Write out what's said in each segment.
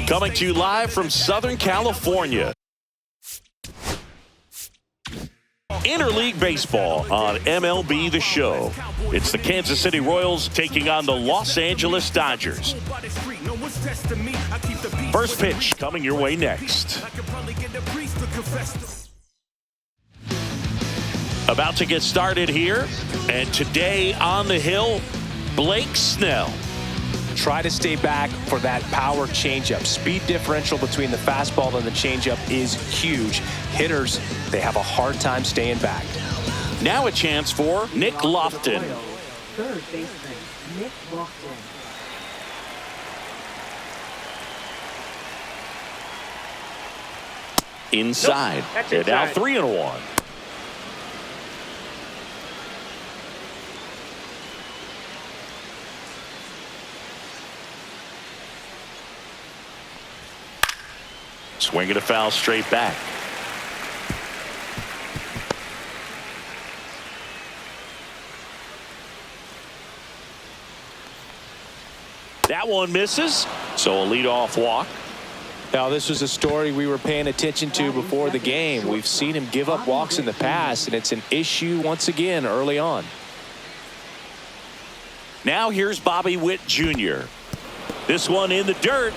Coming to you live from Southern California. Interleague Baseball on MLB The Show. It's the Kansas City Royals taking on the Los Angeles Dodgers. First pitch coming your way next. About to get started here, and today on the hill, Blake Snell. Try to stay back for that power changeup. Speed differential between the fastball and the changeup is huge. Hitters, they have a hard time staying back. Now a chance for Nick Lofton. Third baseman, Nick Lofton. Inside. They're now 3-1. Swinging a foul straight back. That one misses, so a leadoff walk. Now, this was a story we were paying attention to before the game. We've seen him give up walks in the past, and it's an issue once again early on. Now here's Bobby Witt Jr. This one in the dirt.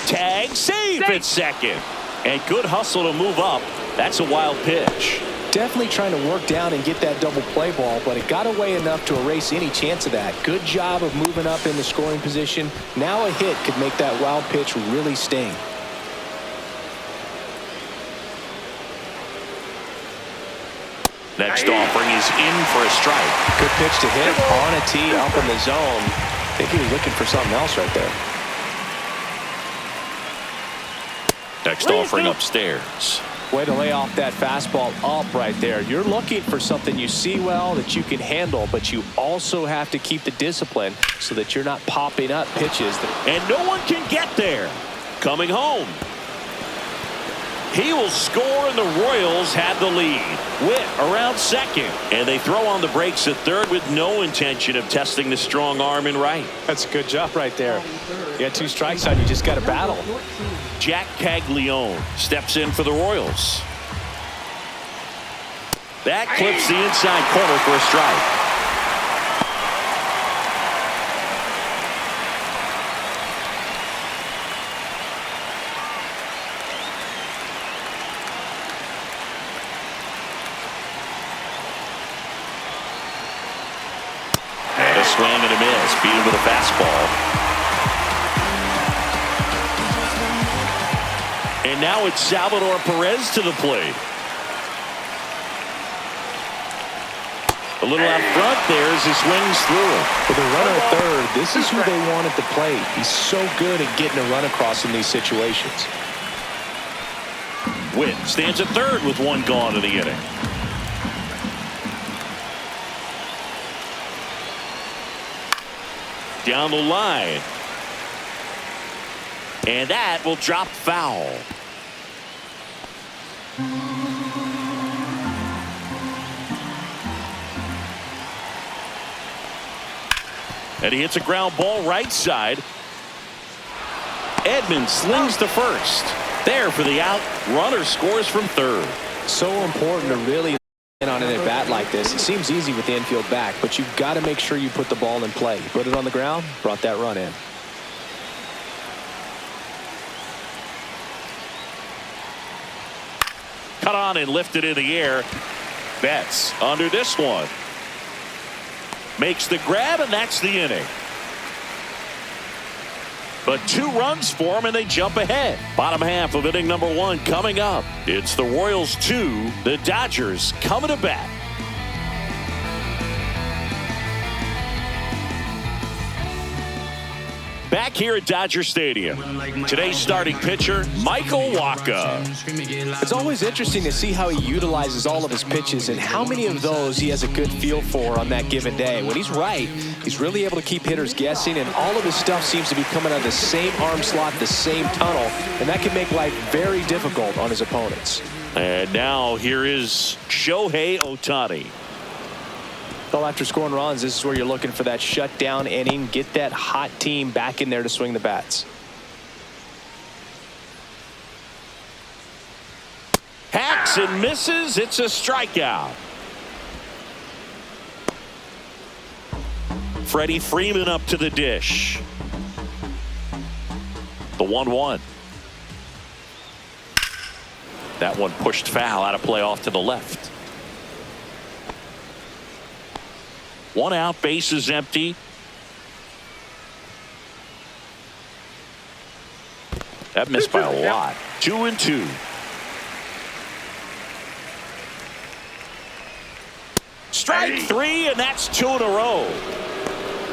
Tag, save at second. And good hustle to move up. That's a wild pitch. Definitely trying to work down and get that double play ball, but it got away enough to erase any chance of that. Good job of moving up in the scoring position. Now a hit could make that wild pitch really sting. Next offering is in for a strike. Good pitch to hit on a tee up in the zone. I think he was looking for something else right there. Next offering upstairs. Way to lay off that fastball up right there. You're looking for something you see well that you can handle, but you also have to keep the discipline so that you're not popping up pitches. And no one can get there. Coming home. He will score, and the Royals have the lead. Witt around second, and they throw on the brakes at third with no intention of testing the strong arm in right. That's a good job right there. You got 2 strikes on you, just got to battle. Jack Caglione steps in for the Royals. That clips the inside corner for a strike. And a swing and a miss. Beat him with a fastball. And now it's Salvador Perez to the plate. A little out front there as he swings through it. With a runner at third, this is who they want at the plate. He's so good at getting a run across in these situations. Witt stands at third with 1 gone in the inning. Down the line. And that will drop foul. And he hits a ground ball right side. Edmonds slings to first. There for the out. Runner scores from third. So important to really in on an at bat like this. It seems easy with the infield back, but you've got to make sure you put the ball in play. Put it on the ground, brought that run in. Cut on and lifted in the air. Betts under this one. Makes the grab, and that's the inning. But 2 runs for him, and they jump ahead. Bottom half of inning number 1 coming up. It's the Royals 2, the Dodgers coming to bat. Back here at Dodger Stadium. Today's starting pitcher, Michael Wacha. It's always interesting to see how he utilizes all of his pitches and how many of those he has a good feel for on that given day. When he's right, he's really able to keep hitters guessing, and all of his stuff seems to be coming out of the same arm slot, the same tunnel, and that can make life very difficult on his opponents. And now here is Shohei Ohtani. Well, after scoring runs, this is where you're looking for that shutdown inning. Get that hot team back in there to swing the bats. Hacks and misses. It's a strikeout. Freddie Freeman up to the dish. The 1-1. That one pushed foul, out of play off to the left. 1 out, base is empty. That missed by a lot. 2-2. Strike 3, and that's 2 in a row.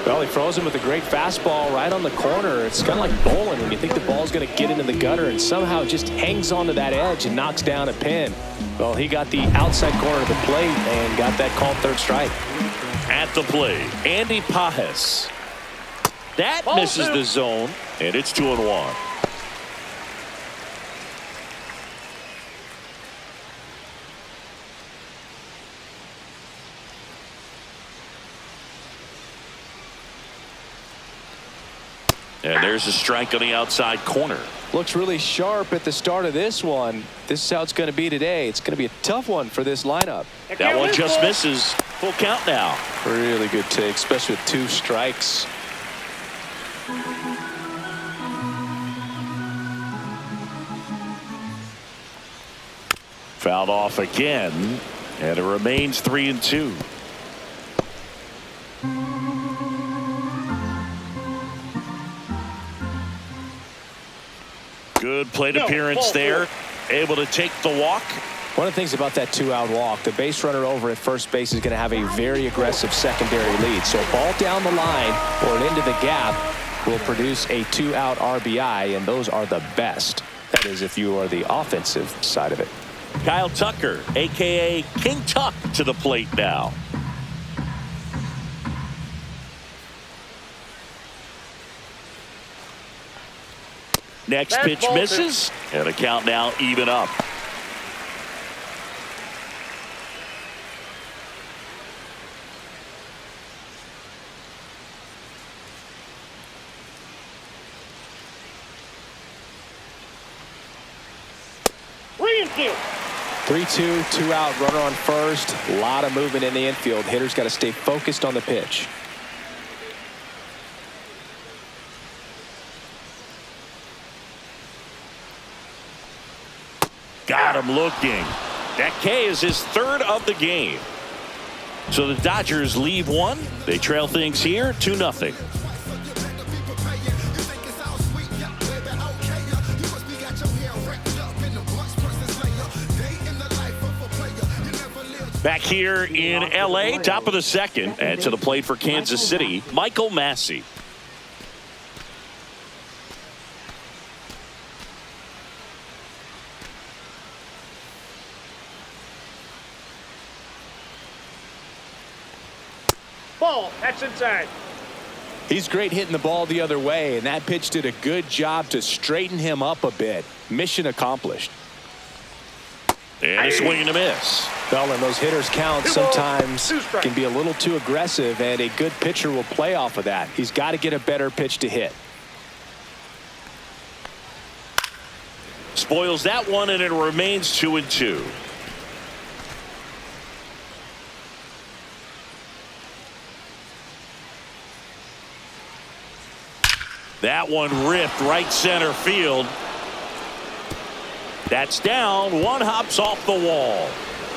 Well, he froze him with a great fastball right on the corner. It's kind of like bowling when you think the ball's going to get into the gutter and somehow just hangs onto that edge and knocks down a pin. Well, he got the outside corner of the plate and got that called third strike. At the plate, Andy Pajes. That misses the zone, and it's 2-1. And there's a strike on the outside corner. Looks really sharp at the start of this one. This is how it's going to be today. It's going to be a tough one for this lineup. That one just misses. Full count now. Really good take, especially with 2 strikes. Fouled off again, and it remains 3-2. Good plate appearance there. Able to take the walk. One of the things about that 2-out walk, the base runner over at first base is going to have a very aggressive secondary lead. So a ball down the line or into the gap will produce a 2-out RBI, and those are the best. That is, if you are the offensive side of it. Kyle Tucker, a.k.a. King Tuck, to the plate now. Next pitch misses, and the count now even up. Three-two, 2-out, runner on first. A lot of movement in the infield. Hitter's got to stay focused on the pitch. Got him looking. That K is his 3rd of the game. So the Dodgers leave 1. They trail things here 2-0. Back here in L.A., top of the 2nd, and to the plate for Kansas City, Michael Massey. Ball, that's inside. He's great hitting the ball the other way, and that pitch did a good job to straighten him up a bit. Mission accomplished. And a swing and a miss. Well, and those hitters count sometimes can be a little too aggressive, and a good pitcher will play off of that. He's got to get a better pitch to hit. Spoils that one, and it remains 2-2. That one ripped right center field. That's down. One hops off the wall.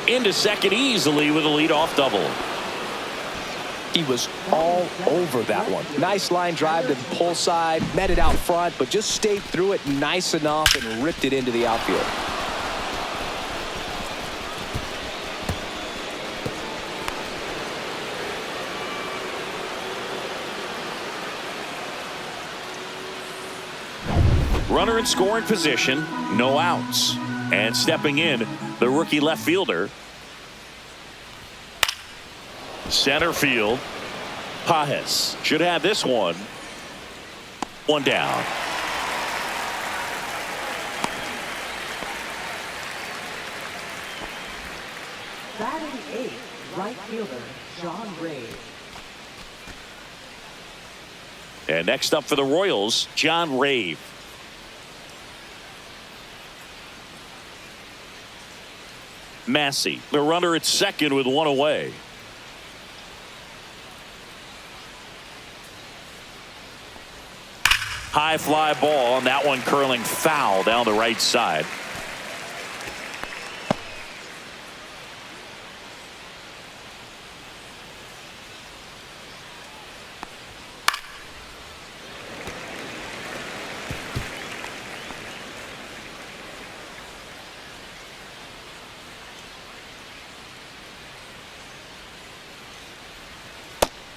Into second easily with a leadoff double. He was all over that one. Nice line drive to the pull side, met it out front, but just stayed through it nice enough and ripped it into the outfield. Runner in scoring position, no outs. And stepping in, the rookie left fielder. Center field, Pajes should have this one. One down. Batting 8th, Right fielder, John Ray. And next up for the Royals, John Ray. Massey, the runner at second with one away. High fly ball, and that one curling foul down the right side.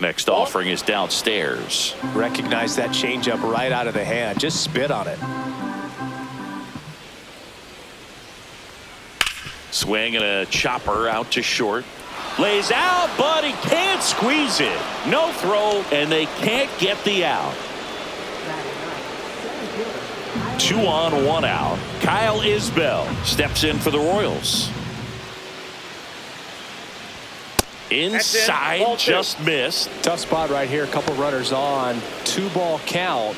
Next offering is downstairs. Recognize that changeup right out of the hand. Just spit on it. Swing and a chopper out to short. Lays out, but he can't squeeze it. No throw, and they can't get the out. 2 on, 1 out. Kyle Isbell steps in for the Royals. Inside, just missed. Tough spot right here. A couple runners on. 2-ball count.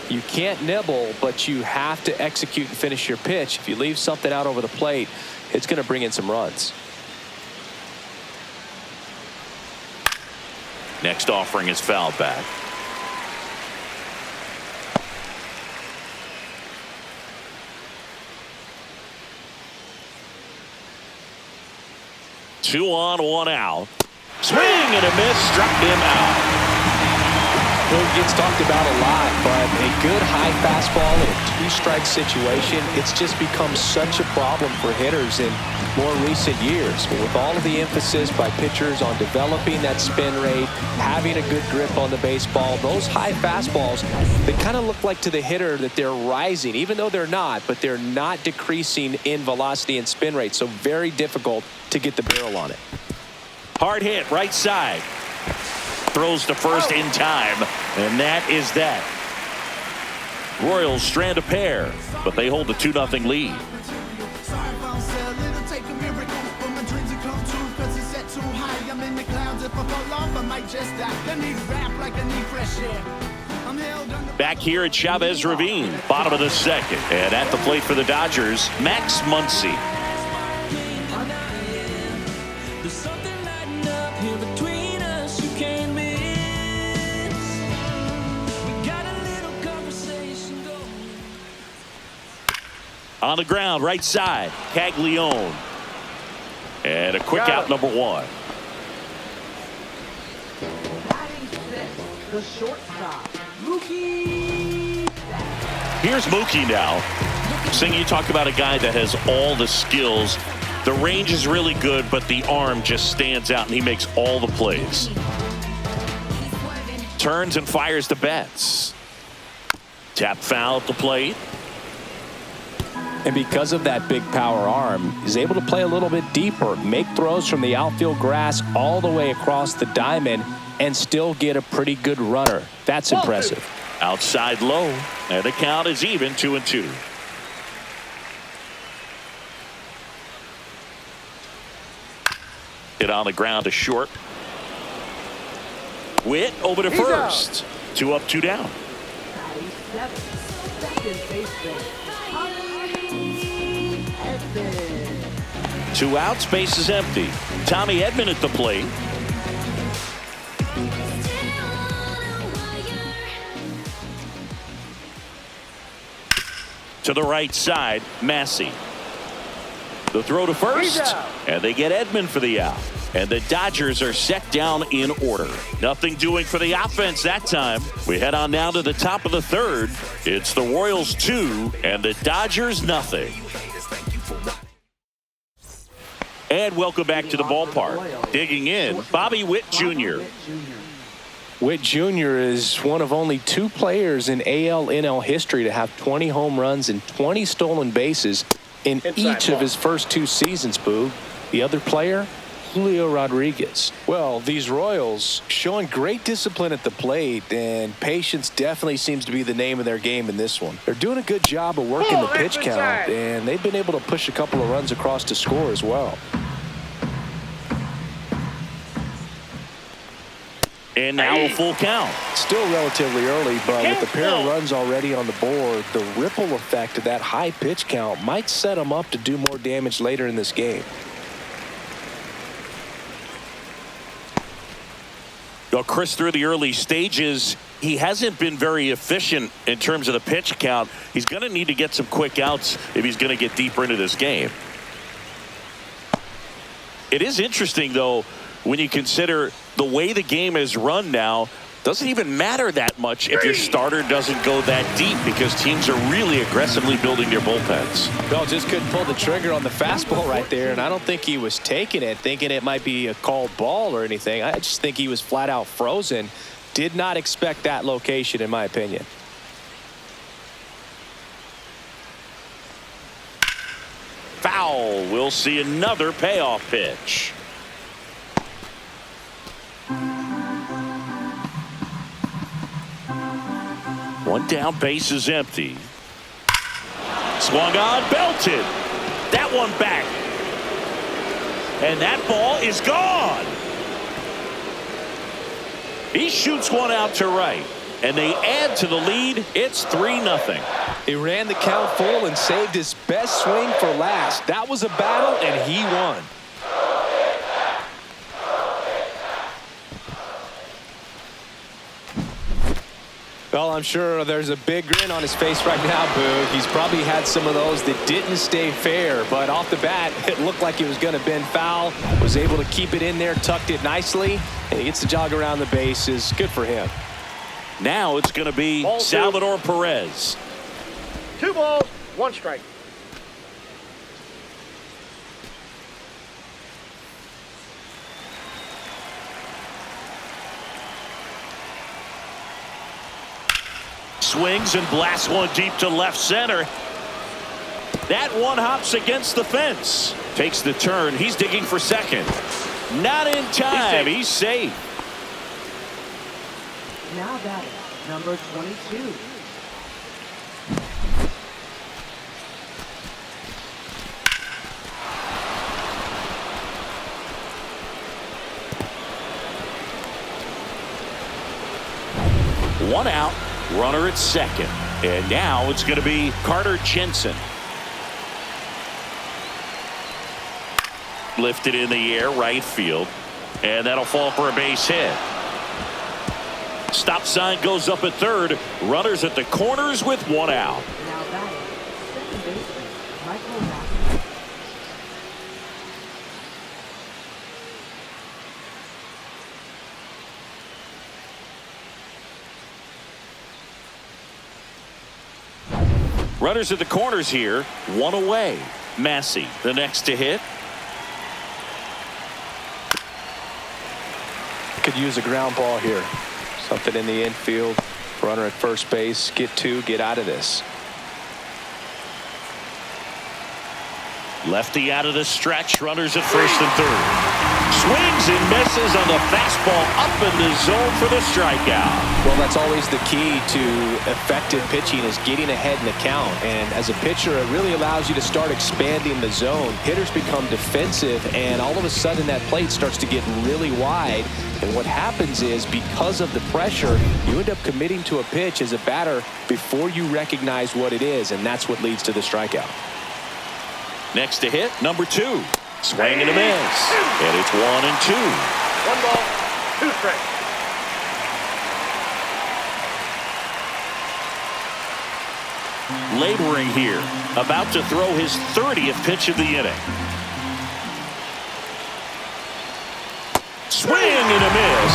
You can't nibble, but you have to execute and finish your pitch. If you leave something out over the plate, it's going to bring in some runs. Next offering is fouled back. Two on, 1 out. Swing and a miss, struck him out. It gets talked about a lot, but a good high fastball in a 2-strike situation, it's just become such a problem for hitters in more recent years. With all of the emphasis by pitchers on developing that spin rate, having a good grip on the baseball, those high fastballs, they kind of look like to the hitter that they're rising, even though they're not, but they're not decreasing in velocity and spin rate, so very difficult to get the barrel on it. Hard hit, right side. Throws to first in time, and that is that. Royals strand a pair, but they hold a 2-0 lead. Back here at Chavez Ravine, bottom of the second, and at the plate for the Dodgers, Max Muncy. On the ground, right side, Caglione. And a quick out, number 1. Batting sixth, the shortstop, Mookie. Here's Mookie now. Sing, you talk about a guy that has all the skills. The range is really good, but the arm just stands out, and he makes all the plays. Turns and fires the bats. Tap foul at the plate. And because of that big power arm, he's able to play a little bit deeper, make throws from the outfield grass all the way across the diamond, and still get a pretty good runner. That's impressive. Outside low, and the count is even, 2-2. Hit on the ground to short. Witt over to first. 2 up, 2 down. Batting seventh, second baseman, Edman. 2 outs, base is empty. Tommy Edman at the plate. To the right side, Massey. The throw to first, and they get Edman for the out. And the Dodgers are set down in order. Nothing doing for the offense that time. We head on now to the top of the third. It's the Royals 2 and the Dodgers nothing. And welcome back to the ballpark. Digging in, Bobby Witt Jr. Witt Jr. is one of only 2 players in AL-NL history to have 20 home runs and 20 stolen bases in each of his first 2 seasons, Boog. The other player, Julio Rodriguez. Well, these Royals showing great discipline at the plate, and patience definitely seems to be the name of their game in this one. They're doing a good job of working the pitch count, and they've been able to push a couple of runs across to score as well. And now a full count. Still relatively early, but with the pair of runs already on the board, the ripple effect of that high pitch count might set him up to do more damage later in this game. Well, Chris, through the early stages, he hasn't been very efficient in terms of the pitch count. He's going to need to get some quick outs if he's going to get deeper into this game. It is interesting, though, when you consider the way the game is run now. Doesn't even matter that much if your starter doesn't go that deep, because teams are really aggressively building their bullpens. Well, just couldn't pull the trigger on the fastball right there, and I don't think he was taking it thinking it might be a called ball or anything. I just think he was flat out frozen. Did not expect that location, in my opinion. Foul. We'll see another payoff pitch. One down, base is empty. Swung on, belted. That one back. And that ball is gone. He shoots one out to right. And they add to the lead. It's 3-0. He ran the count full and saved his best swing for last. That was a battle, and he won. Well, I'm sure there's a big grin on his face right now, Boo. He's probably had some of those that didn't stay fair, but off the bat, it looked like it was going to bend foul. Was able to keep it in there, tucked it nicely, and he gets to jog around the bases. Good for him. Now it's going to be Salvador Perez. 2 balls, 1 strike. Swings and blasts one deep to left center. That one hops against the fence. Takes the turn. He's digging for second. Not in time. He's safe. Now batting, number 22. One out. Runner at second. And now it's going to be Carter Jensen. Lifted in the air, right field. And that'll fall for a base hit. Stop sign goes up at third. Runners at the corners with 1 out. Now batting, second baseman, Michael Massey. Runners at the corners here. 1 away. Massey, the next to hit. Could use a ground ball here. Something in the infield. Runner at first base. Get 2. Get out of this. Lefty out of the stretch. Runners at first and third. Swings and misses on the fastball up in the zone for the strikeout. Well, that's always the key to effective pitching, is getting ahead in the count. And as a pitcher, it really allows you to start expanding the zone. Hitters become defensive, and all of a sudden that plate starts to get really wide. And what happens is, because of the pressure, you end up committing to a pitch as a batter before you recognize what it is, and that's what leads to the strikeout. Next to hit, number 2. Swing and a miss. And it's 1 and 2. 1 ball, 2 strikes. Laboring here. About to throw his 30th pitch of the inning. Swing and a miss.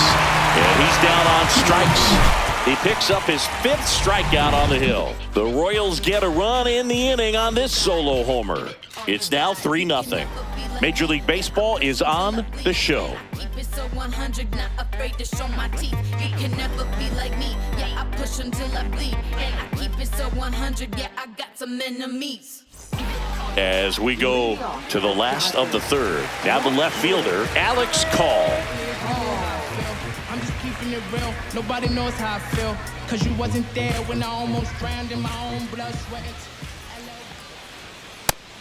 And he's down on strikes. He picks up his 5th strikeout on the hill. The Royals get a run in the inning on this solo homer. It's now 3-0. Major League Baseball is on the show. Keep it so 100, not afraid to show my teeth. You can never be like me. Yeah, I push until I bleed. And I keep it so 100. Yeah, I got some enemies. As we go to the last of the third. Now the left fielder, Alex Call. I'm just keeping it real. Nobody knows how I feel. Cause you wasn't there when I almost drowned in my own blood, sweat.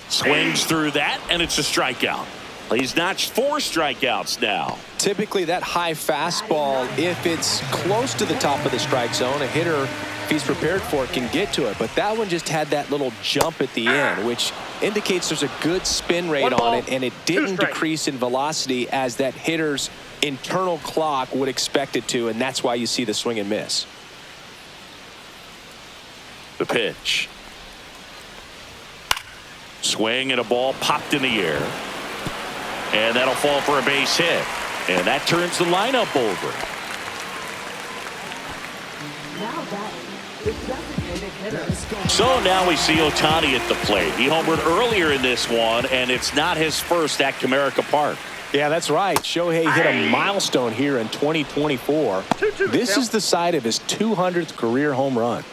Swings through that, and it's a strikeout. He's notched 4 strikeouts now. Typically that high fastball, if it's close to the top of the strike zone, a hitter, if he's prepared for it, can get to it. But that one just had that little jump at the end, which indicates there's a good spin rate on it, and it didn't decrease in velocity as that hitter's internal clock would expect it to, and that's why you see the swing and miss. The pitch. Swing and a ball popped in the air. And that'll fall for a base hit. And that turns the lineup over. Now batting, the designated hitter. So now we see Ohtani at the plate. He homered earlier in this one, and it's not his first at Comerica Park. Yeah, that's right. Shohei hit a milestone here in 2024. This is the side of his 200th career home run.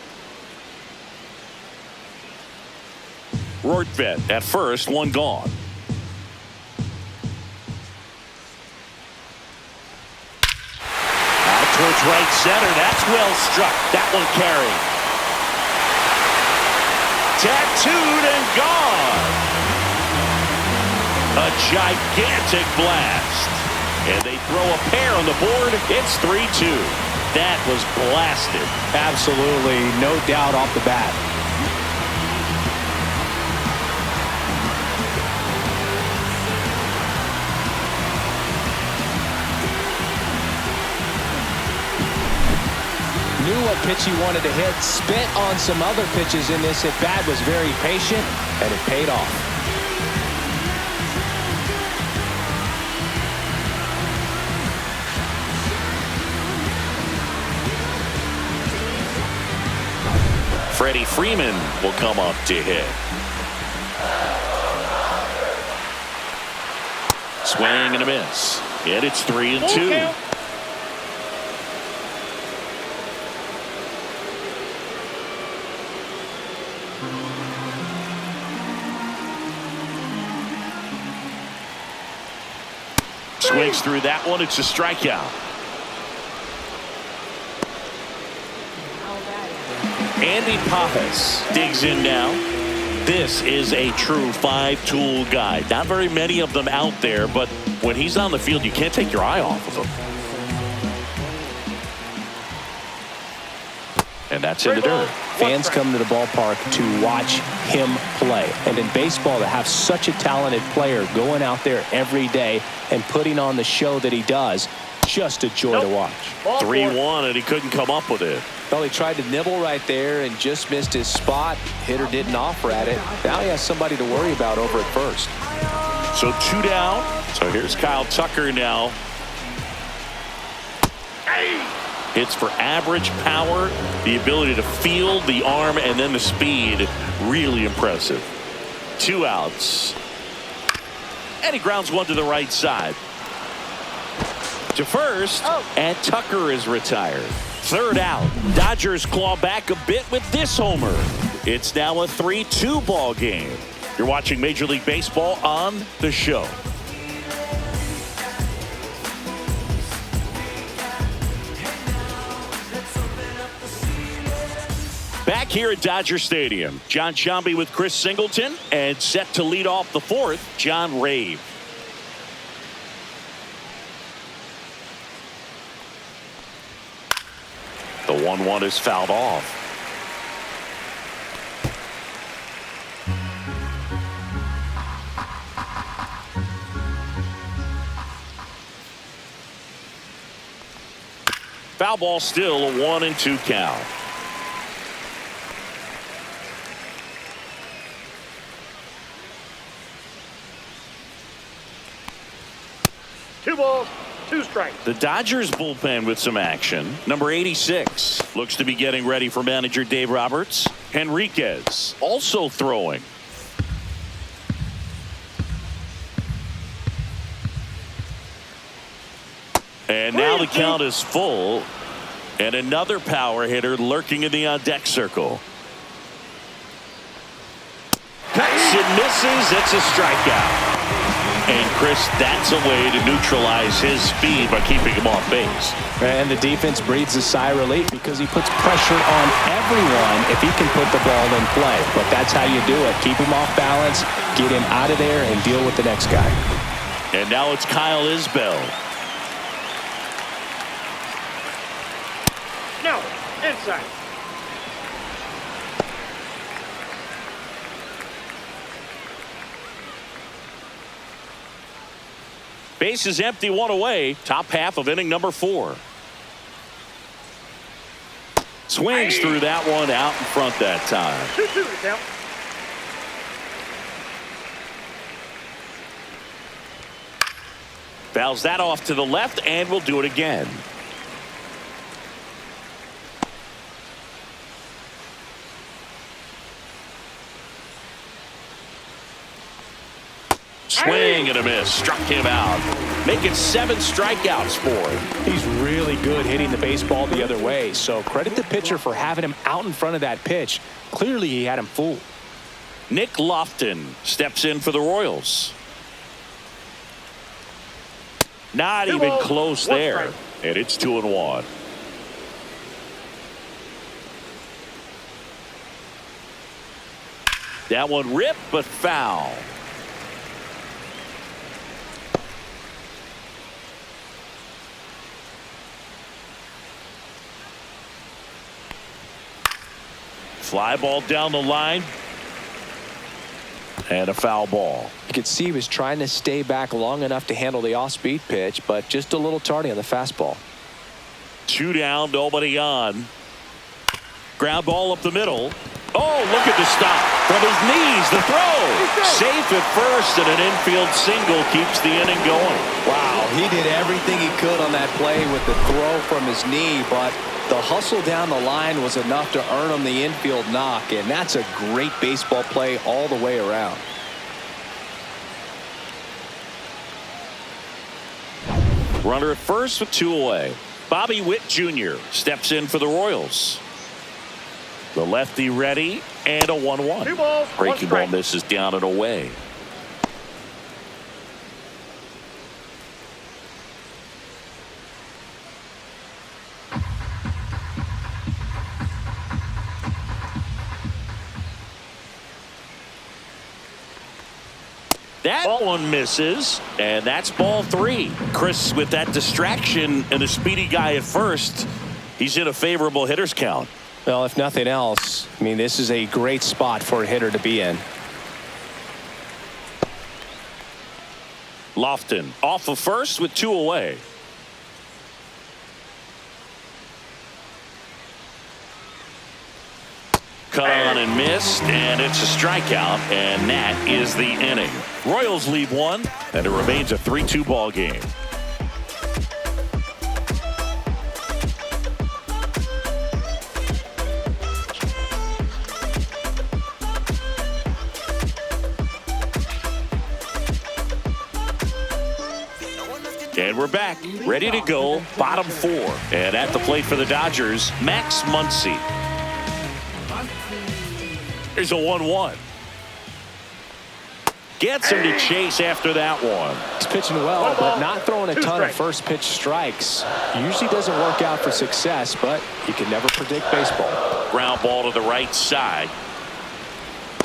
Rortvedt at first, one gone. Out towards right center. That's well struck. That one carried. Tattooed and gone. A gigantic blast. And they throw a pair on the board. It's 3-2. That was blasted. Absolutely, no doubt off the bat. Knew what pitch he wanted to hit, spit on some other pitches in this at bat, was very patient, and it paid off. Freddie Freeman will come up to hit. Swing and a miss. And it's 3-2. Swings through that one. It's a strikeout. Andy Pajas digs in now. This is a true 5-tool guy. Not very many of them out there, but when he's on the field, you can't take your eye off of him. And that's in the dirt. Fans come to the ballpark to watch him play. And in baseball, to have such a talented player going out there every day and putting on the show that he does, just a joy to watch. 3-1, and he couldn't come up with it. Well, he tried to nibble right there and just missed his spot. Hitter didn't offer at it. Now he has somebody to worry about over at first. So 2 down. So here's Kyle Tucker now. Hits for average power, the ability to field, the arm, and then the speed. Really impressive. 2 outs. And he grounds one to the right side. To first, and Tucker is retired. 3rd out. Dodgers claw back a bit with this homer. It's now a 3-2 ball game. You're watching Major League Baseball on The Show. Back here at Dodger Stadium, John Sciambi with Chris Singleton, and set to lead off the 4th, John Rave. The 1-1 is fouled off. Foul ball, still a 1-2 count. Two balls, 2 strikes. The Dodgers bullpen with some action. Number 86 looks to be getting ready for manager Dave Roberts. Henriquez also throwing. And now the count is full. And another power hitter lurking in the on-deck circle. Cuts and misses. It's a strikeout. And Chris, that's a way to neutralize his speed by keeping him off base. And the defense breathes a sigh of relief because he puts pressure on everyone if he can put the ball in play. But that's how you do it. Keep him off balance, get him out of there, and deal with the next guy. And now it's Kyle Isbell. No, inside. Base is empty, one away. Top half of inning number 4. Swings through that one out in front that time. 2-2 to count. Fouls that off to the left and will do it again. Swing and a miss. Struck him out. Making 7 strikeouts for him. He's really good hitting the baseball the other way. So credit the pitcher for having him out in front of that pitch. Clearly he had him fooled. Nick Lofton steps in for the Royals. Not even close there. And it's 2-1. That one ripped but foul. Fly ball down the line. And a foul ball. You could see he was trying to stay back long enough to handle the off-speed pitch, but just a little tardy on the fastball. 2 down, nobody on. Ground ball up the middle. Oh, look at the stop. From his knees, the throw. Safe at first, and an infield single keeps the inning going. Wow, he did everything he could on that play with the throw from his knee, but the hustle down the line was enough to earn him the infield knock, and that's a great baseball play all the way around. Runner at first with 2 away. Bobby Witt Jr. steps in for the Royals. The lefty ready, and a 1-1. 2 balls, 1 Breaking ball strike. misses down and away. That one misses, and that's ball 3. Chris, with that distraction and a speedy guy at first, he's in a favorable hitter's count. Well, if nothing else, I mean, this is a great spot for a hitter to be in. Lofton off of first with 2 away. Cut on and missed, and it's a strikeout, and that is the inning. Royals lead 1, and it remains a 3-2 ball game. And we're back, ready to go, bottom 4. And at the plate for the Dodgers, Max Muncy. Here's a 1-1. Gets him to chase after that one. He's pitching well, but not throwing a ton of first pitch strikes. Usually doesn't work out for success, but you can never predict baseball. Ground ball to the right side.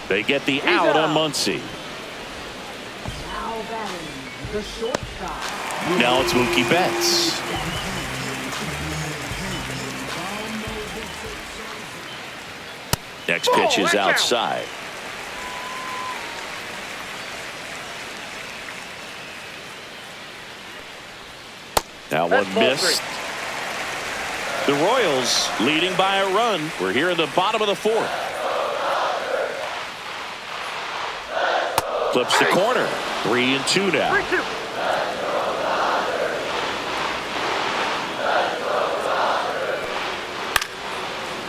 They get the out on Muncy. Now batting, the shortstop. Now it's Mookie Betts. Next pitch is outside. That one missed. The Royals leading by a run. We're here in the bottom of the 4th. Flips the corner. 3-2 now. 3-2.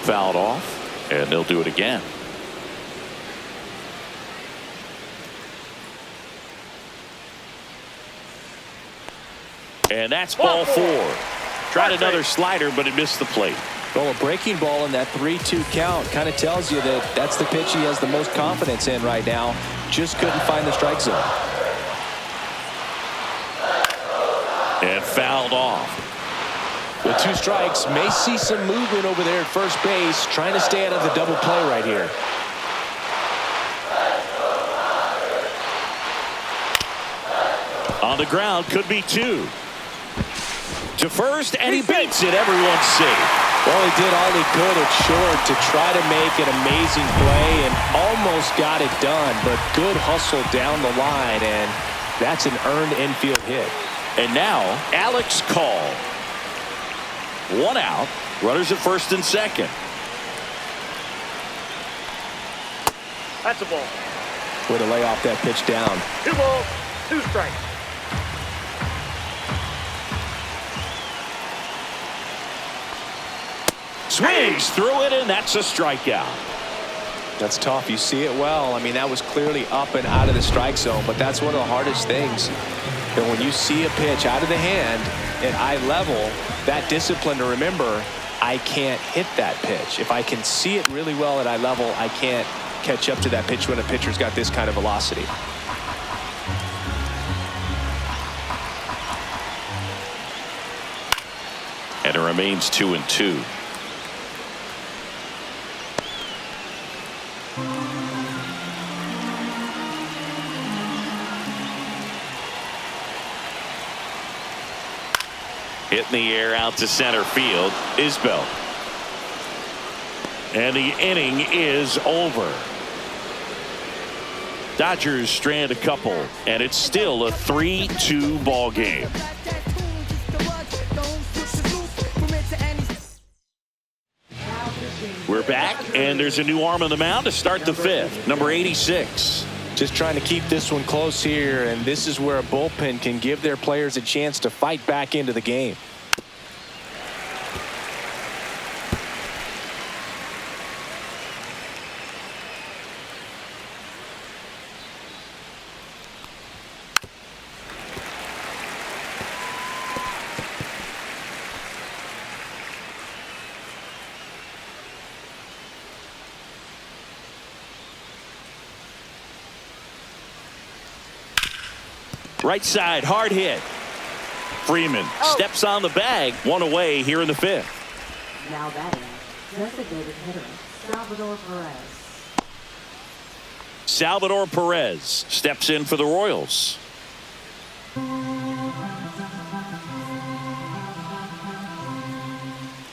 Fouled off, and they'll do it again. And that's ball 4. Tried another slider, but it missed the plate. Well, a breaking ball in that 3-2 count kind of tells you that that's the pitch he has the most confidence in right now. Just couldn't find the strike zone. And fouled off. With 2 strikes, may see some movement over there at first base, trying to stay out of the double play right here. On the ground, could be 2. To first, and he beats it. Everyone's safe. Well, he did all he could at short to try to make an amazing play and almost got it done, but good hustle down the line, and that's an earned infield hit. And now, Alex Call. 1 out. Runners at first and second. That's a ball. Way to lay off that pitch down. 2 balls, 2 strikes. Swings through it, and that's a strikeout. That's tough. You see it well. I mean, that was clearly up and out of the strike zone, but that's one of the hardest things. And when you see a pitch out of the hand at eye level, that discipline to remember, I can't hit that pitch. If I can see it really well at eye level, I can't catch up to that pitch when a pitcher's got this kind of velocity. And it remains 2-2. Hit in the air out to center field. Isbell. And the inning is over. Dodgers strand a couple, and it's still a 3-2 ball game. We're back, and there's a new arm on the mound to start the 5th, number 86. Just trying to keep this one close here, and this is where a bullpen can give their players a chance to fight back into the game. Right side, hard hit. Freeman steps on the bag. 1 away here in the 5th. Now batting, designated hitter, Salvador Perez. Salvador Perez steps in for the Royals.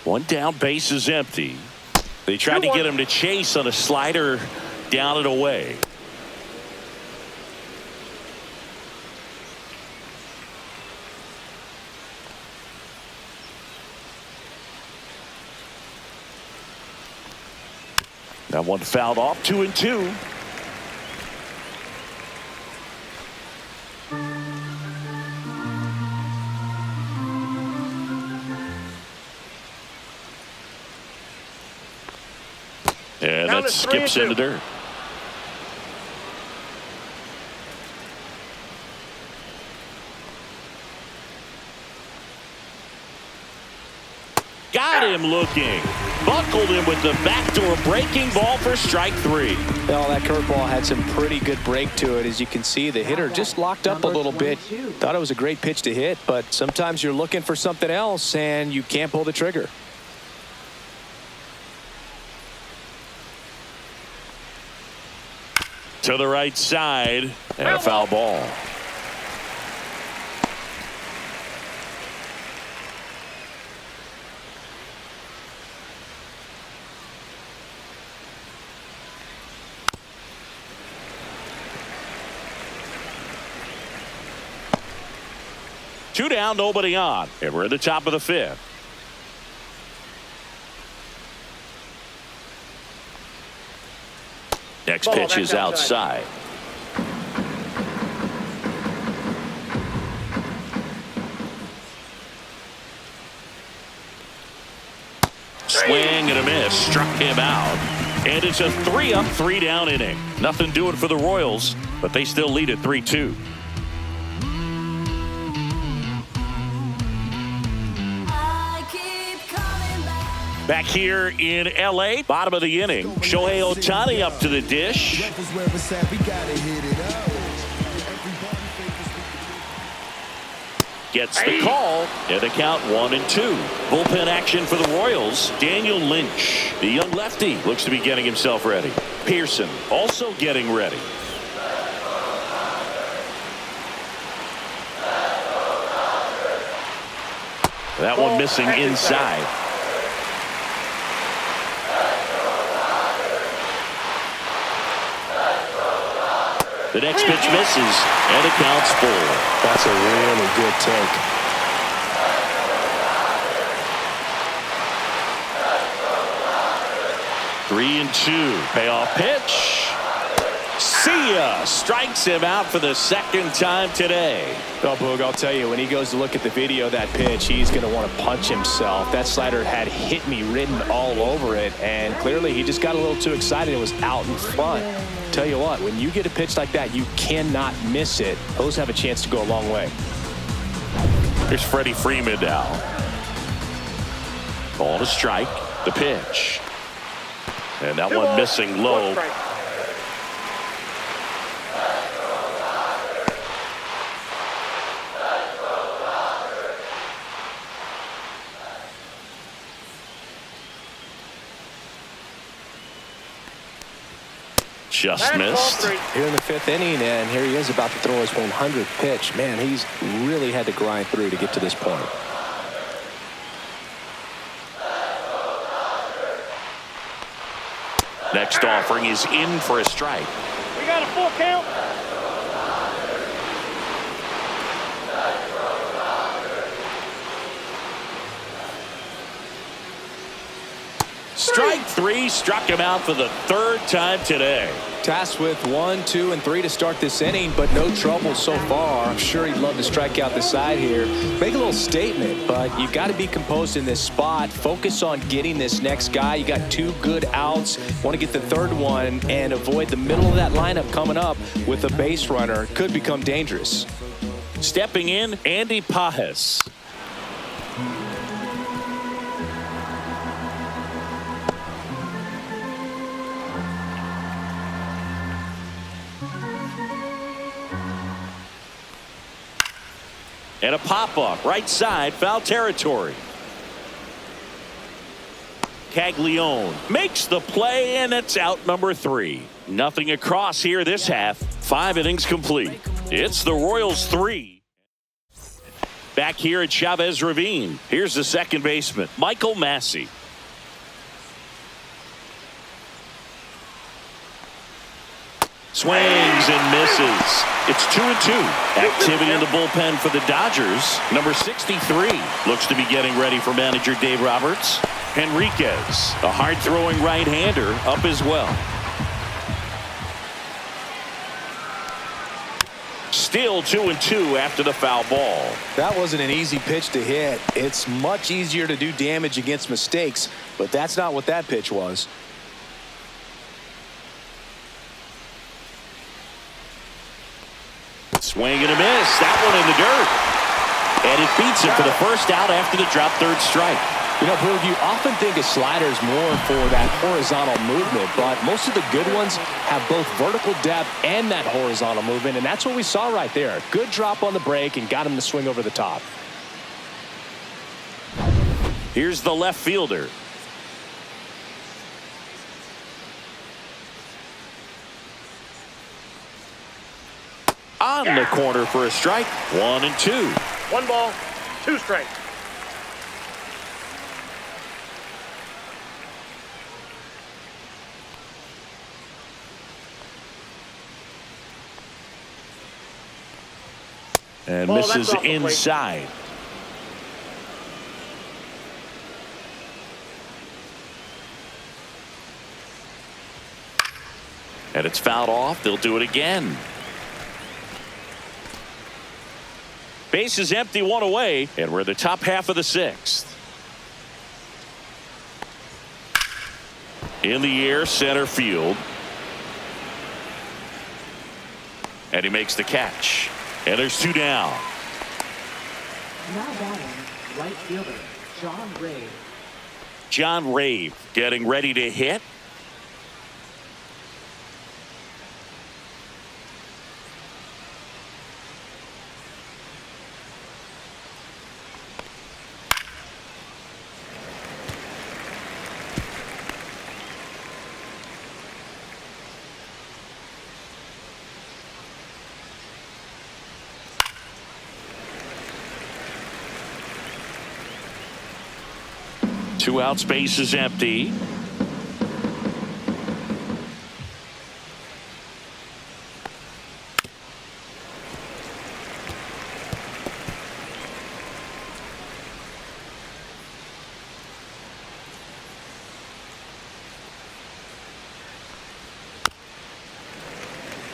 One down, base is empty. They tried to get him to chase on a slider down and away. That one fouled off. 2-2. And that skips into dirt. Got him looking. Buckled him with the backdoor breaking ball for strike 3. Well, that curveball had some pretty good break to it. As you can see, the hitter just locked up a little bit. Thought it was a great pitch to hit, but sometimes you're looking for something else and you can't pull the trigger. To the right side, and a foul ball. Two down, nobody on, and we're at the top of the 5th. Next pitch is outside. Swing and a miss, struck him out. And it's a 3-up, 3-down inning. Nothing doing for the Royals, but they still lead at 3-2. Back here in L.A., bottom of the inning. Shohei Ohtani up to the dish. Gets the call, and the count 1-2. Bullpen action for the Royals. Daniel Lynch, the young lefty, looks to be getting himself ready. Pearson also getting ready. That one missing inside. The next pitch misses, and it counts full. That's a really good take. 3-2. Payoff pitch. See ya. Strikes him out for the second time today. Oh, Boog, I'll tell you, when he goes to look at the video of that pitch, he's going to want to punch himself. That slider had hit me written all over it, and clearly he just got a little too excited and was out in front. Tell you what, when you get a pitch like that, you cannot miss it. Those have a chance to go a long way. Here's Freddie Freeman now. Ball to strike. The pitch. And that one missing low. Just missed. Here in the fifth inning, and here he is about to throw his 100th pitch. Man, he's really had to grind through to get to this point. Next offering is in for a strike. We got a full count. Strike three, struck him out for the third time today. Tasked with 1, 2, and 3 to start this inning, but no trouble so far. I'm sure he'd love to strike out the side here. Make a little statement, but you got to be composed in this spot. Focus on getting this next guy. You got 2 good outs. Want to get the third one and avoid the middle of that lineup coming up with a base runner. Could become dangerous. Stepping in, Andy Pajes. And a pop-up, right side, foul territory. Caglione makes the play, and it's out number 3. Nothing across here this half. 5 innings complete. It's the Royals 3. Back here at Chavez Ravine, here's the second baseman, Michael Massey. Swings and misses. It's 2-2. Activity in the bullpen for the Dodgers. Number 63 looks to be getting ready for manager Dave Roberts. Henriquez, a hard-throwing right-hander, up as well. Still 2-2 after the foul ball. That wasn't an easy pitch to hit. It's much easier to do damage against mistakes, but that's not what that pitch was. Swing and a miss. That one in the dirt. And it beats him for the first out after the drop third strike. You know, Boog, you often think a slider is more for that horizontal movement, but most of the good ones have both vertical depth and that horizontal movement, and that's what we saw right there. Good drop on the break and got him to swing over the top. Here's the left fielder. On the corner for a strike. 1-2. 1 ball, 2 strikes. And Ball, misses that's off the plate. inside. And it's fouled off. They'll do it again. Base is empty, 1 away, and we're in the top half of the 6th. In the air, center field. And he makes the catch. And there's 2 down. Now batting, right fielder, John Ray. John Ray getting ready to hit. 2 outs, base is empty.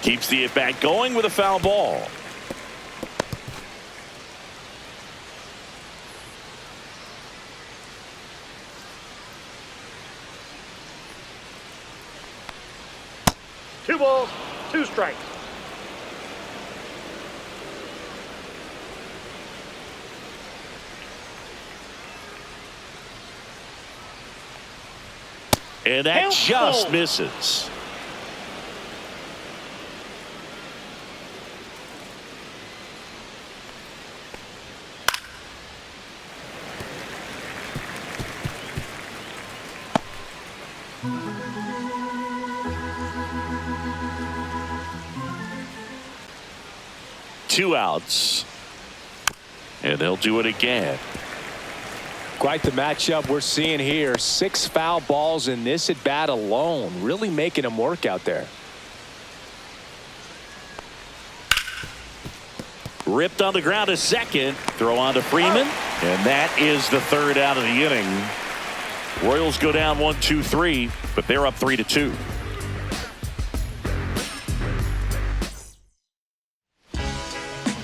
Keeps the at-bat going with a foul ball. Two balls, 2 strikes. And that just misses. Two outs. And they'll do it again. Quite the matchup we're seeing here. 6 foul balls in this at bat alone. Really making him work out there. Ripped on the ground to second. Throw on to Freeman. And that is the 3rd out of the inning. Royals go down 1-2-3, but they're up 3-2.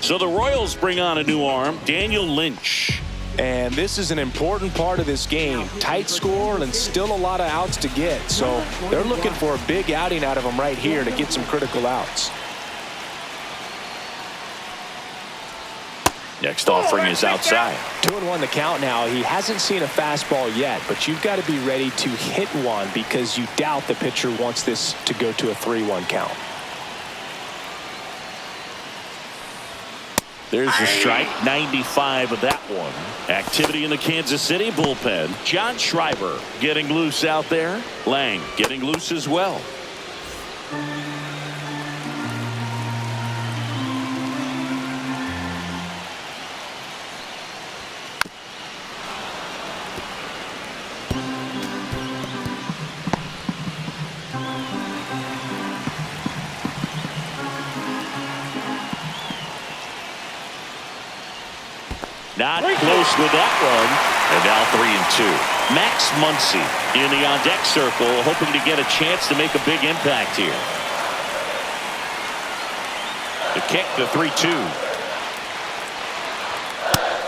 So the Royals bring on a new arm, Daniel Lynch. And this is an important part of this game. Tight score and still a lot of outs to get. So they're looking for a big outing out of him right here to get some critical outs. Next offering is outside. 2-1 the count now. He hasn't seen a fastball yet, but you've got to be ready to hit one because you doubt the pitcher wants this to go to a 3-1 count. There's a strike, 95 of that one. Activity in the Kansas City bullpen. John Schreiber getting loose out there. Lang getting loose as well. Not close with that one. And now 3-2. Max Muncy in the on-deck circle, hoping to get a chance to make a big impact here. The kick, the 3-2.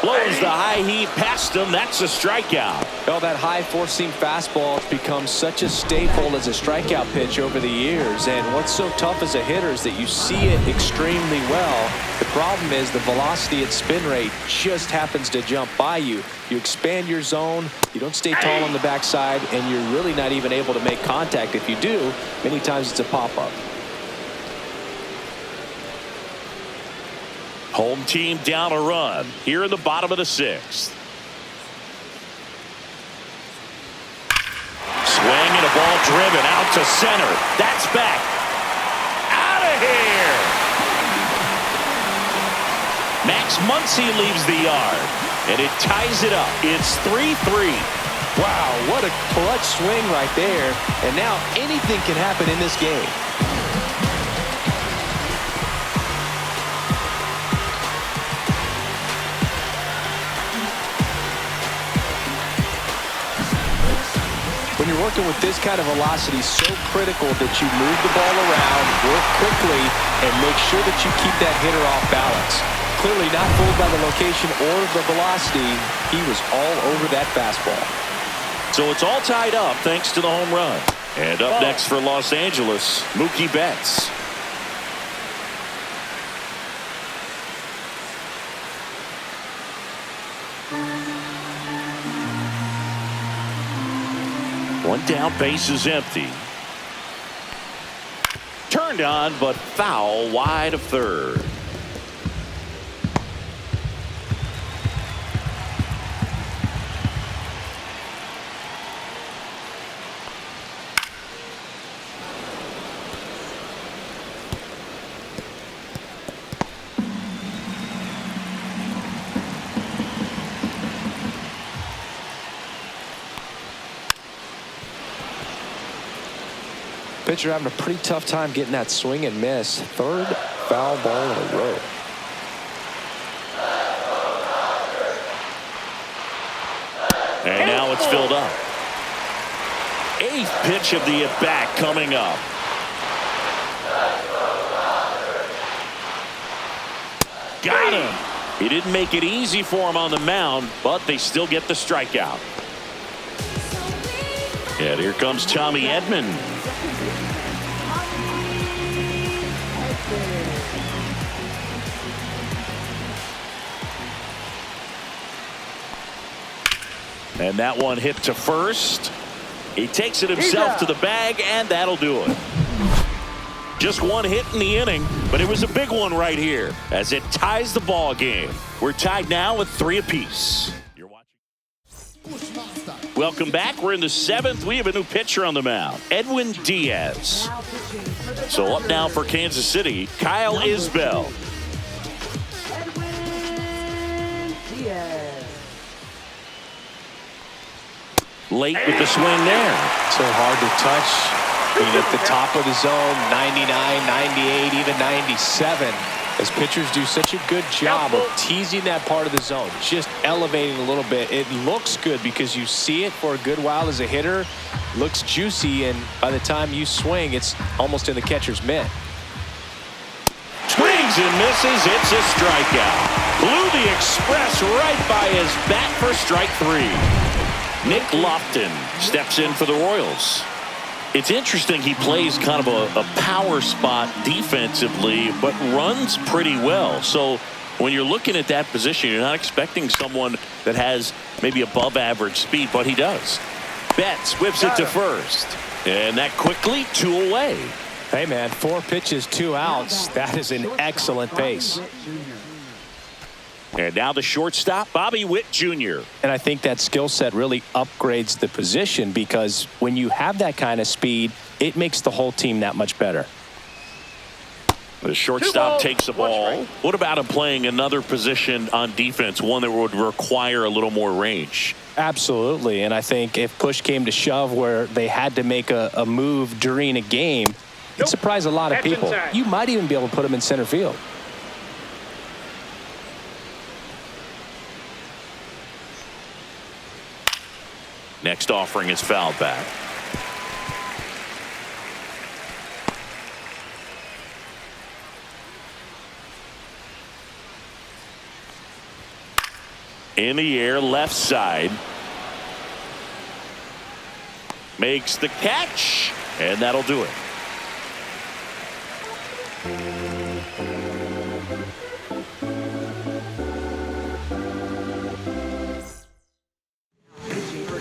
Blows the high heat past him. That's a strikeout. Well, that high four-seam fastball has become such a staple as a strikeout pitch over the years. And what's so tough as a hitter is that you see it extremely well. The problem is the velocity and spin rate just happens to jump by you. You expand your zone, you don't stay tall on the backside, and you're really not even able to make contact. If you do, many times it's a pop-up. Home team down a run here in the bottom of the 6th. Swing and a ball driven out to center. That's back. Out of here. Max Muncy leaves the yard, and it ties it up. It's 3-3. Wow, what a clutch swing right there. And now anything can happen in this game. When you're working with this kind of velocity, so critical that you move the ball around, work quickly, and make sure that you keep that hitter off balance. Clearly not fooled by the location or the velocity. He was all over that fastball. So it's all tied up thanks to the home run. And up next for Los Angeles, Mookie Betts. One down, base is empty. Turned on, but foul wide of third. pitcher having a pretty tough time getting that swing and miss. Third foul ball in a row. And now it's filled up. 8th pitch of the at-bat coming up. Got him. He didn't make it easy for him on the mound, but they still get the strikeout. And here comes Tommy Edman. And that one hit to first. He takes it himself to the bag, and that'll do it. Just one hit in the inning, but it was a big one right here as it ties the ball game. We're tied now with 3 apiece. You're watching. Welcome back. We're in the 7th. We have a new pitcher on the mound, Edwin Diaz. So up now for Kansas City, Kyle Isbell. Edwin Diaz. Late with the swing there. So hard to touch. At the top of the zone, 99, 98, even 97. As pitchers do such a good job of teasing that part of the zone, just elevating a little bit. It looks good because you see it for a good while as a hitter. Looks juicy, and by the time you swing, it's almost in the catcher's mitt. Swings and misses. It's a strikeout. Blew the express right by his bat for strike 3. Nick Lofton steps in for the Royals. It's interesting, he plays kind of a power spot defensively, but runs pretty well. So when you're looking at that position, you're not expecting someone that has maybe above average speed, but he does. Betts whips it to first. And that quickly, 2 away. Hey, man, 4 pitches, 2 outs. That is an excellent pace. And now the shortstop, Bobby Witt Jr. And I think that skill set really upgrades the position because when you have that kind of speed, it makes the whole team that much better. The shortstop takes the ball. What about him playing another position on defense, one that would require a little more range? Absolutely. And I think if push came to shove where they had to make a move during a game, it'd surprise a lot of people. You might even be able to put him in center field. Next offering is fouled back. In the air, left side. Makes the catch, and that'll do it.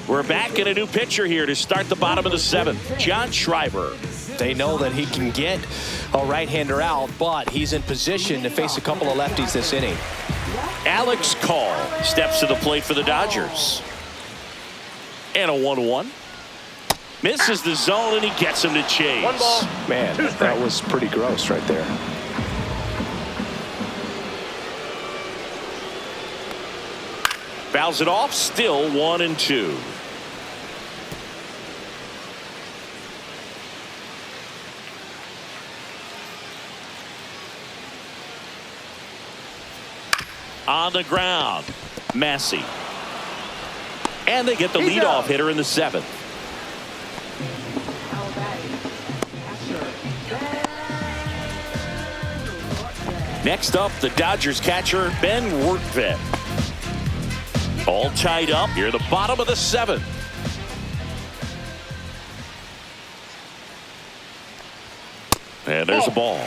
We're back in a new pitcher here to start the bottom of the 7th. John Schreiber. They know that he can get a right-hander out, but he's in position to face a couple of lefties this inning. Alex Call steps to the plate for the Dodgers. And a 1-1. Misses the zone, and he gets him to chase. 1 ball. Man, that was pretty gross right there. Fouls it off, still 1-2. On the ground, Massey. And they get the leadoff hitter in the 7th. Next up, the Dodgers catcher, Ben Workvet. All tied up here, the bottom of the 7th. And there's a ball.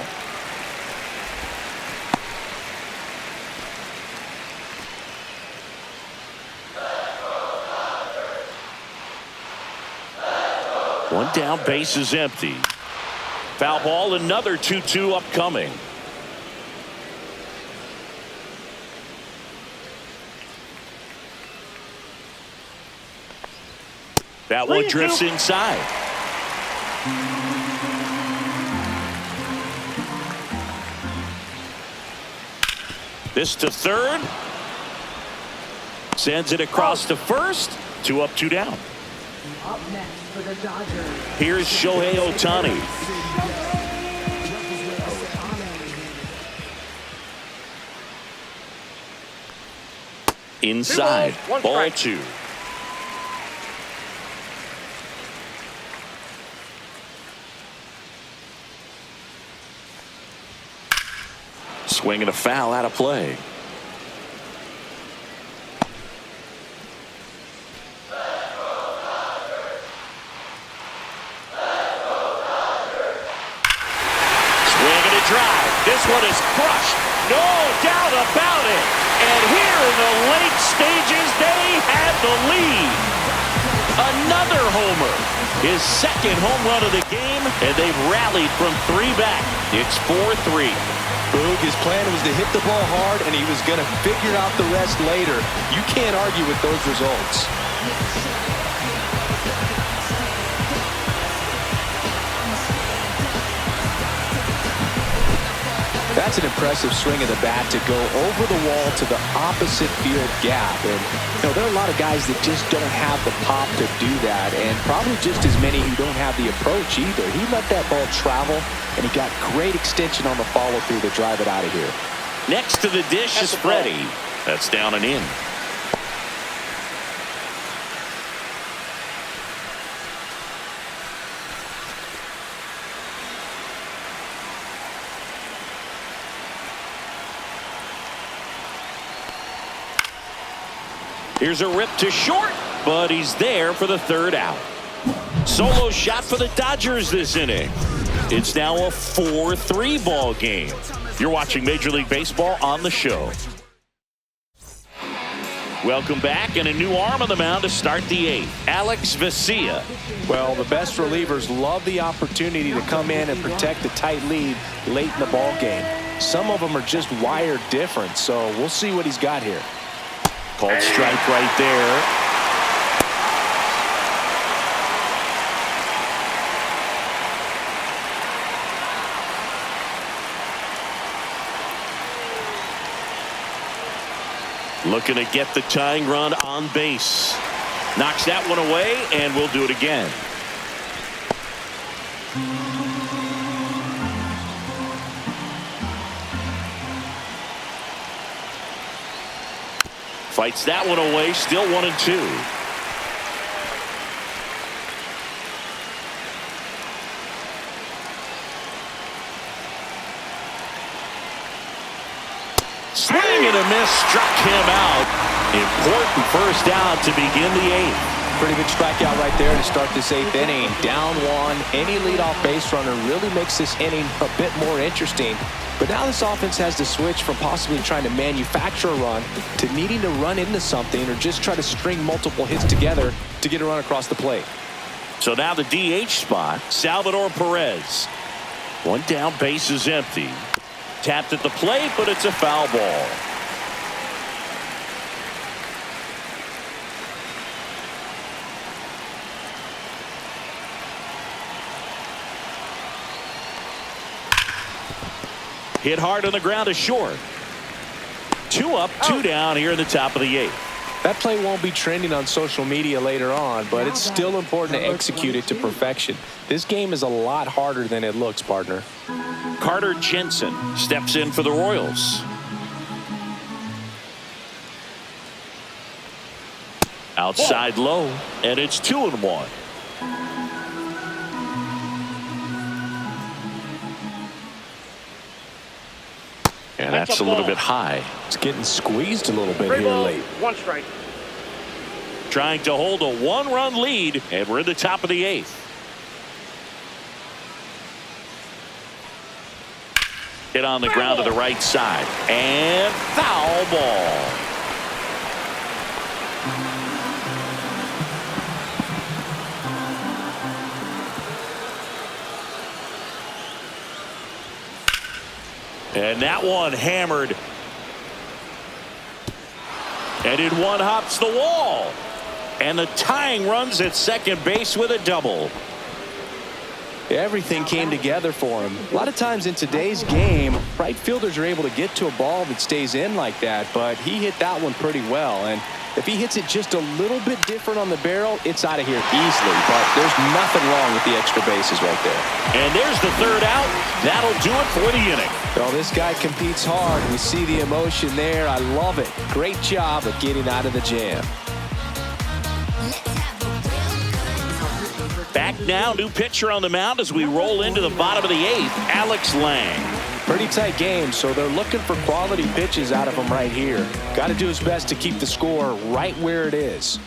One down, base is empty. Foul ball, another 2-2 upcoming. That one drifts inside. This to third. Sends it across to first. 2 up, 2 down. Up next for the Dodgers. Here's Shohei Ohtani. Inside, ball 2. Swing and a foul out of play. Drive. This one is crushed. No doubt about it. And here in the late stages, they have the lead. Another homer. His second home run of the game, and they've rallied from 3 back. It's 4-3. Boog, his plan was to hit the ball hard, and he was going to figure out the rest later. You can't argue with those results. That's an impressive swing of the bat to go over the wall to the opposite field gap. And there are a lot of guys that just don't have the pop to do that, and probably just as many who don't have the approach either. He let that ball travel, and he got great extension on the follow-through to drive it out of here. Next to the dish is Freddie. That's down and in. Here's a rip to short, but he's there for the 3rd out. Solo shot for the Dodgers this inning. It's now a 4-3 ball game. You're watching Major League Baseball on the show. Welcome back, and a new arm on the mound to start the 8th. Alex Vesia. Well, the best relievers love the opportunity to come in and protect a tight lead late in the ball game. Some of them are just wired different, so we'll see what he's got here. Called strike right there. Looking to get the tying run on base. Knocks that one away, and we'll do it again. Fights that one away, still 1-2. Swing and a miss, struck him out. Important first down to begin the 8th. Pretty good strikeout right there to start this 8th inning. Down 1, any leadoff base runner really makes this inning a bit more interesting. But now this offense has to switch from possibly trying to manufacture a run to needing to run into something or just try to string multiple hits together to get a run across the plate. So now the DH spot, Salvador Perez. One down, base is empty. Tapped at the plate, but it's a foul ball. Hit hard on the ground is short. 2 up, 2 down here in the top of the 8th. That play won't be trending on social media later on, but it's still important to execute it to perfection. This game is a lot harder than it looks, partner. Carter Jensen steps in for the Royals. Outside low, and it's 2-1. And that's a little bit high. It's getting squeezed a little bit here late. 1 strike. Trying to hold a 1-run lead, and we're in the top of the 8th. Hit on the ground to the right side, and foul ball. And that one hammered. And in one hops the wall. And the tying runs at second base with a double. Everything came together for him. A lot of times in today's game, right fielders are able to get to a ball that stays in like that, but he hit that one pretty well. And if he hits it just a little bit different on the barrel, it's out of here easily. But there's nothing wrong with the extra bases right there. And there's the third out. That'll do it for the inning. Well, this guy competes hard. We see the emotion there. I love it. Great job of getting out of the jam. Back now, new pitcher on the mound as we roll into the bottom of the eighth, Alex Lang. Pretty tight game, so they're looking for quality pitches out of him right here. Got to do his best to keep the score right where it is.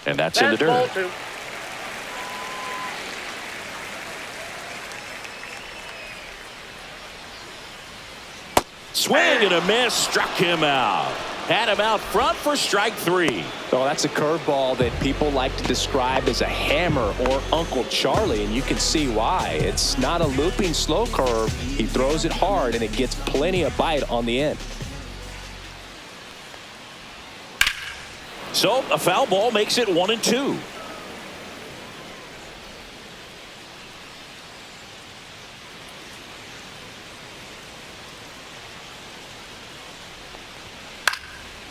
And that's in the dirt. Swing and a miss, struck him out. Had him out front for strike three. Oh, that's a curveball that people like to describe as a hammer or Uncle Charlie, and you can see why. It's not a looping slow curve. He throws it hard, and it gets plenty of bite on the end. So a foul ball makes it 1-2.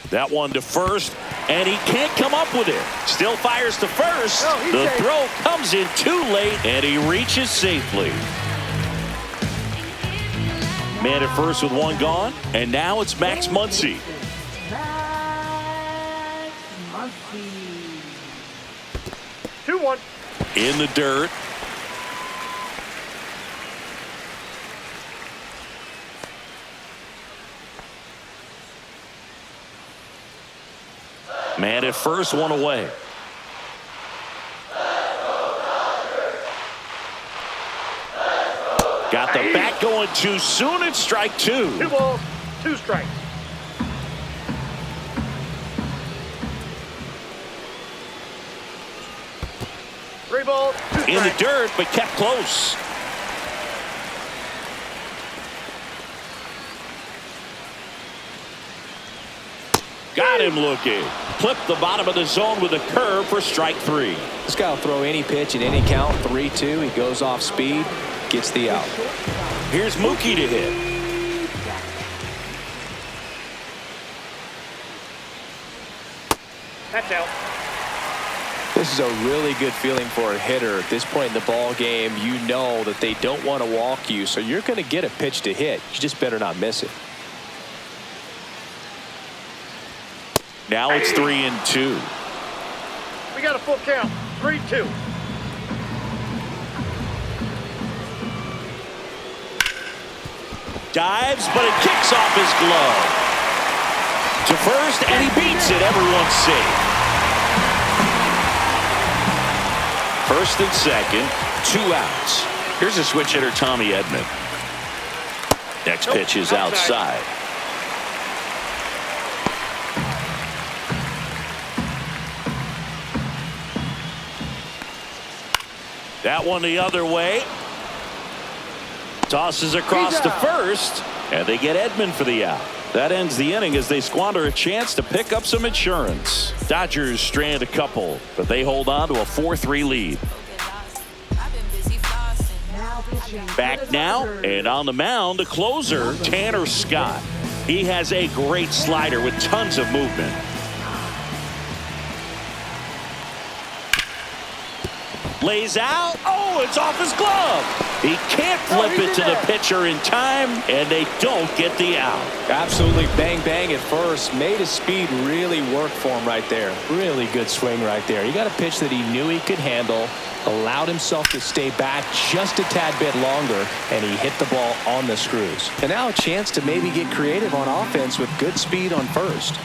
That one to first, and he can't come up with it. Still fires to first. The throw comes in too late, and he reaches safely. Man at first with one gone, and now it's Max Muncy. Max Muncy. 2-1. In the dirt. Man at first, one away. Got the bat going too soon. It's strike two. 2 balls, 2 strikes. Three balls, 2 strikes. In the dirt, but kept close. Got him looking. Flipped the bottom of the zone with a curve for strike three. This guy will throw any pitch at any count. 3-2. He goes off speed, gets the out. Here's Mookie to hit. That's out. This is a really good feeling for a hitter. At this point in the ball game, you know that they don't want to walk you, so you're going to get a pitch to hit. You just better not miss it. Now it's 3-2. We got a full count. 3-2. Dives, but it kicks off his glove. To first, and he beats it. Everyone's safe. First and second, 2 outs. Here's a switch hitter, Tommy Edman. Next pitch is outside. That one the other way. Tosses across to first, and they get Edman for the out. That ends the inning as they squander a chance to pick up some insurance. Dodgers strand a couple, but they hold on to a 4-3 lead. Back now, and on the mound, the closer, Tanner Scott. He has a great slider with tons of movement. Lays out. Oh, it's off his glove. He can't flip it to the pitcher in time, and they don't get the out. Absolutely bang bang at first. Made his speed really work for him right there. Really good swing right there. He got a pitch that he knew he could handle, allowed himself to stay back just a tad bit longer, and he hit the ball on the screws. And now a chance to maybe get creative on offense with good speed on first.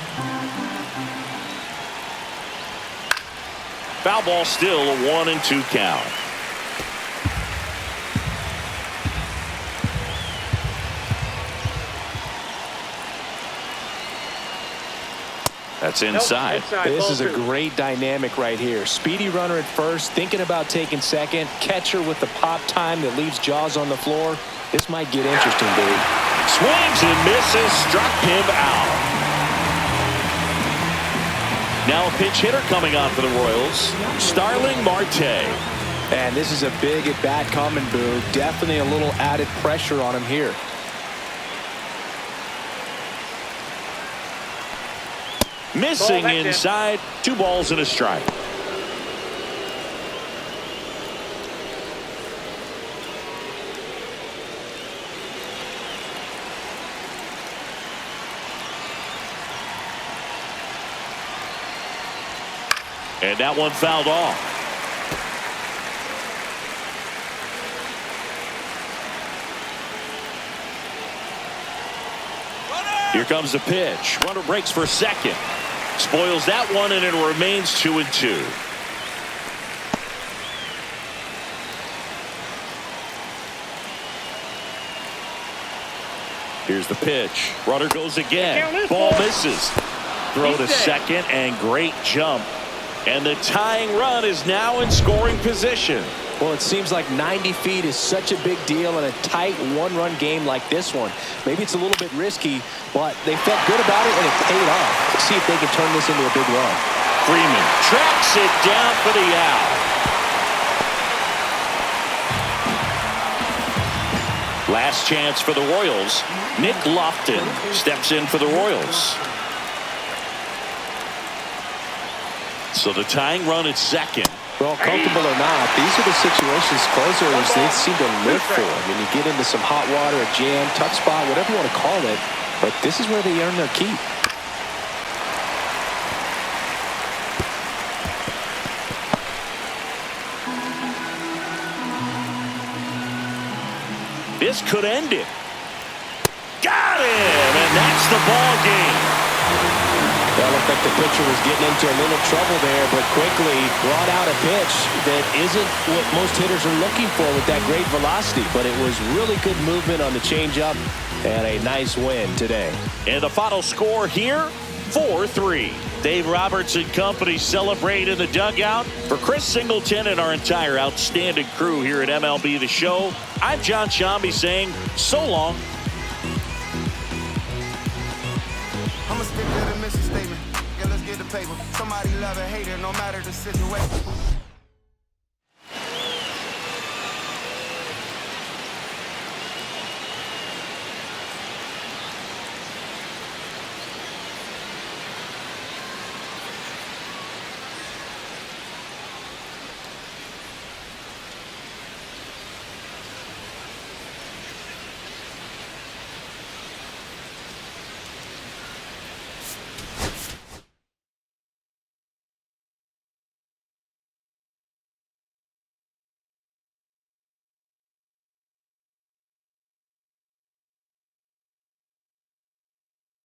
Foul ball, still a 1-2 count. That's inside. This is a great dynamic right here. Speedy runner at first, thinking about taking second. Catcher with the pop time that leaves Jaws on the floor. This might get interesting, dude. Swings and misses, struck him out. Now a pinch hitter coming on for the Royals, Starling Marte. And this is a big at-bat coming, Boo. Definitely a little added pressure on him here. Missing inside, 2 balls and a strike. And that one fouled off. Here comes the pitch. Runner breaks for second. Spoils that one, and it remains 2-2. Here's the pitch. Runner goes again. Ball misses. Throw to second, and great jump. And the tying run is now in scoring position. Well, it seems like 90 feet is such a big deal in a tight one-run game like this one. Maybe it's a little bit risky, but they felt good about it, and it paid off. Let's see if they can turn this into a big run. Freeman tracks it down for the out. Last chance for the Royals. Nick Lofton steps in for the Royals. So the tying run at second. Well, comfortable or not, these are the situations closers they seem to live for. When you get into some hot water, a jam, tough spot, whatever you want to call it. But this is where they earn their keep. This could end it. Got him, and that's the ball game. Well, looked like the pitcher was getting into a little trouble there, but quickly brought out a pitch that isn't what most hitters are looking for with that great velocity. But it was really good movement on the changeup and a nice win today. And the final score here, 4-3. Dave Roberts and company celebrate in the dugout. For Chris Singleton and our entire outstanding crew here at MLB The Show, I'm John Shambi saying so long. I'ma stick to the mission statement. Yeah, let's get the paper. Somebody love it, hate it, no matter the situation.